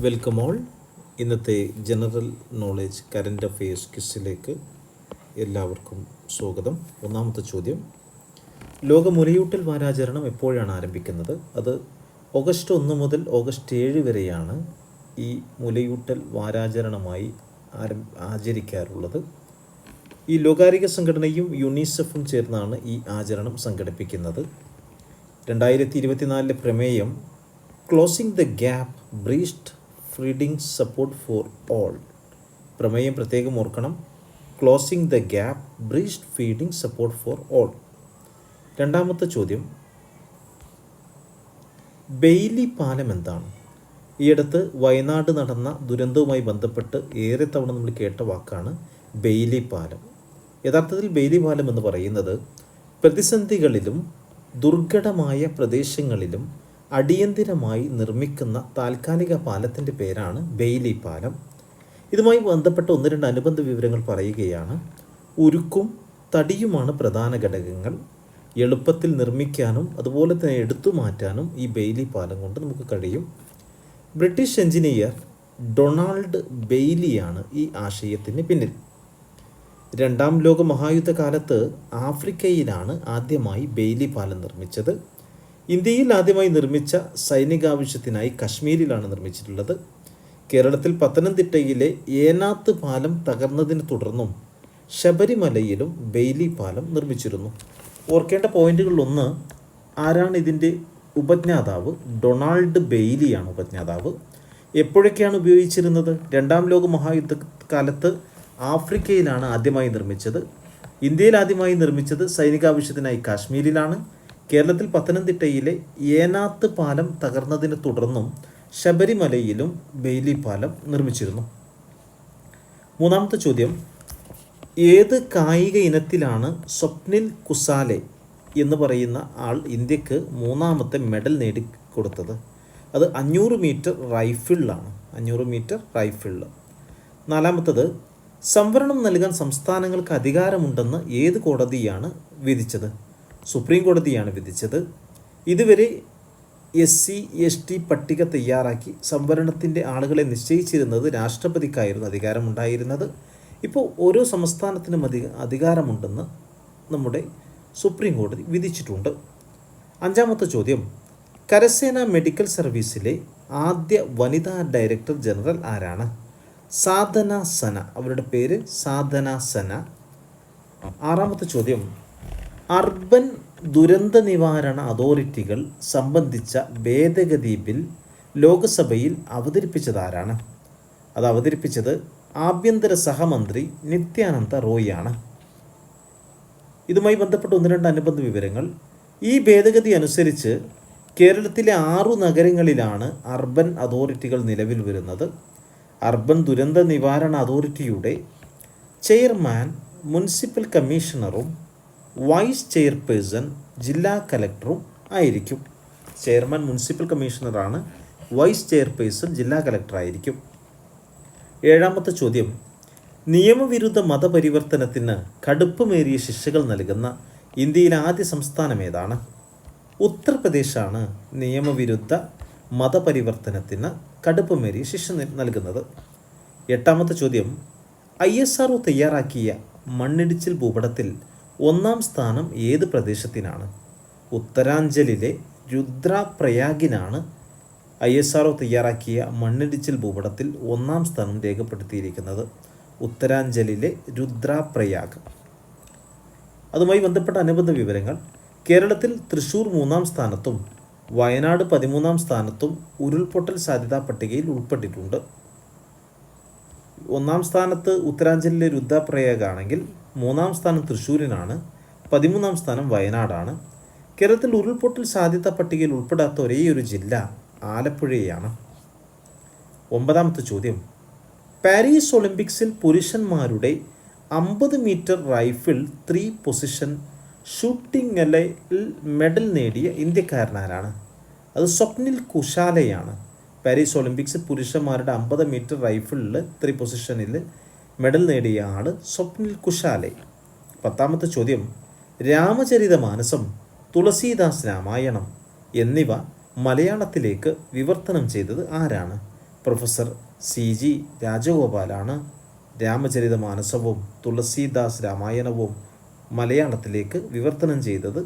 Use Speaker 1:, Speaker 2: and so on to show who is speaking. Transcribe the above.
Speaker 1: Welcome all. ഇന്നത്തെ general knowledge current affairs ക്വിസിലേക്ക് എല്ലാവർക്കും സ്വാഗതം. ഒന്നാമത്തെ ചോദ്യം, ലോക മുലയൂട്ടൽ വാരാചരണം എപ്പോഴാണ് ആരംഭിക്കുന്നത്? അത് ഓഗസ്റ്റ് 1 മുതൽ ഓഗസ്റ്റ് 7 വരെയാണ് ഈ മുലയൂട്ടൽ വാരാചരണമായി ആചരിക്കാറുള്ളത്. ഈ ലോകാരോഗ്യ സംഘടനയും യുണിസെഫും ചേർന്നാണ് ഈ ആചരണം സംഘടിപ്പിക്കുന്നത്. 2024 പ്രമേയം closing the gap breast feeding support for all. പ്രമേയം പ്രത്യേകം ഓർക്കണം, closing the gap breast feeding support for all. രണ്ടാമത്തെ ചോദ്യം, ബെയ്ലി പാലം എന്താണ്? ഈയടുത്ത് വയനാട് നടന്ന ദുരന്തവുമായി ബന്ധപ്പെട്ട് ഏറെ തവണ നമ്മൾ കേട്ട വാക്കാണ് ബെയ്ലി പാലം. യഥാർത്ഥത്തിൽ ബെയ്ലി പാലം എന്ന് പറയുന്നത് പ്രതിസന്ധികളിലും ദുർഘടമായ പ്രദേശങ്ങളിലും അടിയന്തിരമായി നിർമ്മിക്കുന്ന താൽക്കാലിക പാലത്തിൻ്റെ പേരാണ് ബെയ്ലി പാലം. ഇതുമായി ബന്ധപ്പെട്ട 1-2 അനുബന്ധ വിവരങ്ങൾ പറയുകയാണ്. ഉരുക്കും തടിയുമാണ് പ്രധാന ഘടകങ്ങൾ. എളുപ്പത്തിൽ നിർമ്മിക്കാനും അതുപോലെ തന്നെ എടുത്തു മാറ്റാനും ഈ ബെയ്ലി പാലം കൊണ്ട് നമുക്ക് കഴിയും. ബ്രിട്ടീഷ് എഞ്ചിനീയർ ഡൊണാൾഡ് ബെയ്ലിയാണ് ഈ ആശയത്തിന് പിന്നിൽ. 2ാം ലോക മഹായുദ്ധകാലത്ത് ആഫ്രിക്കയിലാണ് ആദ്യമായി ബെയ്ലി പാലം നിർമ്മിച്ചത്. ഇന്ത്യയിൽ ആദ്യമായി നിർമ്മിച്ച സൈനികാവശ്യത്തിനായി കശ്മീരിലാണ് നിർമ്മിച്ചിട്ടുള്ളത്. കേരളത്തിൽ പത്തനംതിട്ടയിലെ ഏനാത്ത് പാലം തകർന്നതിനെ തുടർന്നും ശബരിമലയിലും ബെയ്ലി പാലം നിർമ്മിച്ചിരുന്നു. ഓർക്കേണ്ട പോയിന്റുകളിലൊന്ന്, ആരാണ് ഇതിൻ്റെ ഉപജ്ഞാതാവ്? ഡൊണാൾഡ് ബെയ്ലിയാണ് ഉപജ്ഞാതാവ്. എപ്പോഴൊക്കെയാണ് ഉപയോഗിച്ചിരുന്നത്? 2ാം ലോക മഹായുദ്ധകാലത്ത് ആഫ്രിക്കയിലാണ് ആദ്യമായി നിർമ്മിച്ചത്. ഇന്ത്യയിൽ ആദ്യമായി നിർമ്മിച്ചത് സൈനികാവശ്യത്തിനായി കാശ്മീരിലാണ്. കേരളത്തിൽ പത്തനംതിട്ടയിലെ ഏനാത്ത് പാലം തകർന്നതിനെ തുടർന്നും ശബരിമലയിലും ബെയ്ലി പാലം നിർമ്മിച്ചിരുന്നു. മൂന്നാമത്തെ ചോദ്യം, ഏത് കായിക ഇനത്തിലാണ് സ്വപ്നിൽ കുസാലെ എന്ന് പറയുന്ന ആൾ ഇന്ത്യക്ക് 3ാമത്തെ മെഡൽ നേടിക്കൊടുത്തത്? അത് 500 മീറ്റർ റൈഫിളിലാണ്. 500 മീറ്റർ റൈഫിളിൽ. 4ാമത്തത്, സംവരണം നൽകാൻ സംസ്ഥാനങ്ങൾക്ക് അധികാരമുണ്ടെന്ന് ഏത് കോടതിയാണ് വിധിച്ചത്? സുപ്രീം കോടതിയാണ് വിധിച്ചത്. ഇതുവരെ SC/ST പട്ടിക തയ്യാറാക്കി സംവരണത്തിൻ്റെ ആളുകളെ നിശ്ചയിച്ചിരുന്നത് രാഷ്ട്രപതിക്കായിരുന്നു അധികാരമുണ്ടായിരുന്നത്. ഇപ്പോൾ ഓരോ സംസ്ഥാനത്തിനും അധികാരമുണ്ടെന്ന് നമ്മുടെ സുപ്രീം കോടതി വിധിച്ചിട്ടുണ്ട്. 5ാമത്തെ ചോദ്യം, കരസേന മെഡിക്കൽ സർവീസിലെ ആദ്യ വനിതാ ഡയറക്ടർ ജനറൽ ആരാണ്? സാധന സന. അവരുടെ പേര് സാധന സന. 6ാമത്തെ ചോദ്യം, അർബൻ ദുരന്ത നിവാരണ അതോറിറ്റികൾ സംബന്ധിച്ച ഭേദഗതി ബിൽ ലോക്സഭയിൽ അവതരിപ്പിച്ചതാരാണ്? അത് അവതരിപ്പിച്ചത് ആഭ്യന്തര സഹമന്ത്രി നിത്യാനന്ദ റോയിയാണ്. ഇതുമായി ബന്ധപ്പെട്ട 1-2 അനുബന്ധ വിവരങ്ങൾ. ഈ ഭേദഗതി അനുസരിച്ച് കേരളത്തിലെ 6 നഗരങ്ങളിലാണ് അർബൻ അതോറിറ്റികൾ നിലവിൽ വരുന്നത്. അർബൻ ദുരന്ത നിവാരണ അതോറിറ്റിയുടെ ചെയർമാൻ മുനിസിപ്പൽ കമ്മീഷണറും വൈസ് ചെയർപേഴ്സൺ ജില്ലാ കലക്ടറും ആയിരിക്കും. ചെയർമാൻ മുനിസിപ്പൽ കമ്മീഷണറാണ്, വൈസ് ചെയർപേഴ്സൺ ജില്ലാ കലക്ടറായിരിക്കും. 7ാമത്തെ ചോദ്യം, നിയമവിരുദ്ധ മതപരിവർത്തനത്തിന് കടുപ്പമേറിയ ശിക്ഷകൾ നൽകുന്ന ഇന്ത്യയിലെ ആദ്യ സംസ്ഥാനം ഏതാണ്? ഉത്തർപ്രദേശാണ് നിയമവിരുദ്ധ മതപരിവർത്തനത്തിന് കടുപ്പമേറിയ ശിക്ഷ നൽകുന്നത്. 8ാമത്തെ ചോദ്യം, ISRO തയ്യാറാക്കിയ മണ്ണിടിച്ചിൽ ഭൂപടത്തിൽ 1ാം സ്ഥാനം ഏത് പ്രദേശത്തിനാണ്? ഉത്തരാഞ്ചലിലെ രുദ്രപ്രയാഗിനാണ് ISRO തയ്യാറാക്കിയ മണ്ണിടിച്ചിൽ ഭൂപടത്തിൽ 1ാം സ്ഥാനം രേഖപ്പെടുത്തിയിരിക്കുന്നത്. ഉത്തരാഞ്ചലിലെ രുദ്രപ്രയാഗ്. അതുമായി ബന്ധപ്പെട്ട അനുബന്ധ വിവരങ്ങൾ. കേരളത്തിൽ തൃശ്ശൂർ 3ാം സ്ഥാനത്തും വയനാട് 13ാം സ്ഥാനത്തും ഉരുൾപൊട്ടൽ സാധ്യതാ പട്ടികയിൽ ഉൾപ്പെട്ടിട്ടുണ്ട്. 1ാം സ്ഥാനത്ത് ഉത്തരാഞ്ചലിലെ രുദ്രപ്രയാഗ് ആണെങ്കിൽ 3ാം സ്ഥാനം തൃശ്ശൂരിനാണ്, 13ാം സ്ഥാനം വയനാടാണ്. കേരളത്തിൽ ഉരുൾപൊട്ടൽ സാധ്യതാ പട്ടികയിൽ ഉൾപ്പെടാത്ത ഒരേയൊരു ജില്ല ആലപ്പുഴയാണ്. 9ാമത്തെ ചോദ്യം, പാരീസ് ഒളിമ്പിക്സിൽ പുരുഷന്മാരുടെ 50 മീറ്റർ റൈഫിൾ 3 പൊസിഷൻ ഷൂട്ടിംഗിൽ മെഡൽ നേടിയ ഇന്ത്യക്കാരനാരാണ്? അത് സ്വപ്നിൽ കുശാലയാണ്. പാരീസ് ഒളിമ്പിക്സിൽ പുരുഷന്മാരുടെ 50 മീറ്റർ റൈഫിളിൽ 3 പൊസിഷനിൽ മെഡൽ നേടിയ ആൾ സ്വപ്നിൽ കുശാലെ. 10ാമത്തെ ചോദ്യം, രാമചരിതമാനസം, തുളസീദാസ് രാമായണം എന്നിവ മലയാളത്തിലേക്ക് വിവർത്തനം ചെയ്തത് ആരാണ്? പ്രൊഫസർ CG രാജഗോപാലാണ് രാമചരിതമാനസവും തുളസീദാസ് രാമായണവും മലയാളത്തിലേക്ക് വിവർത്തനം ചെയ്തത്.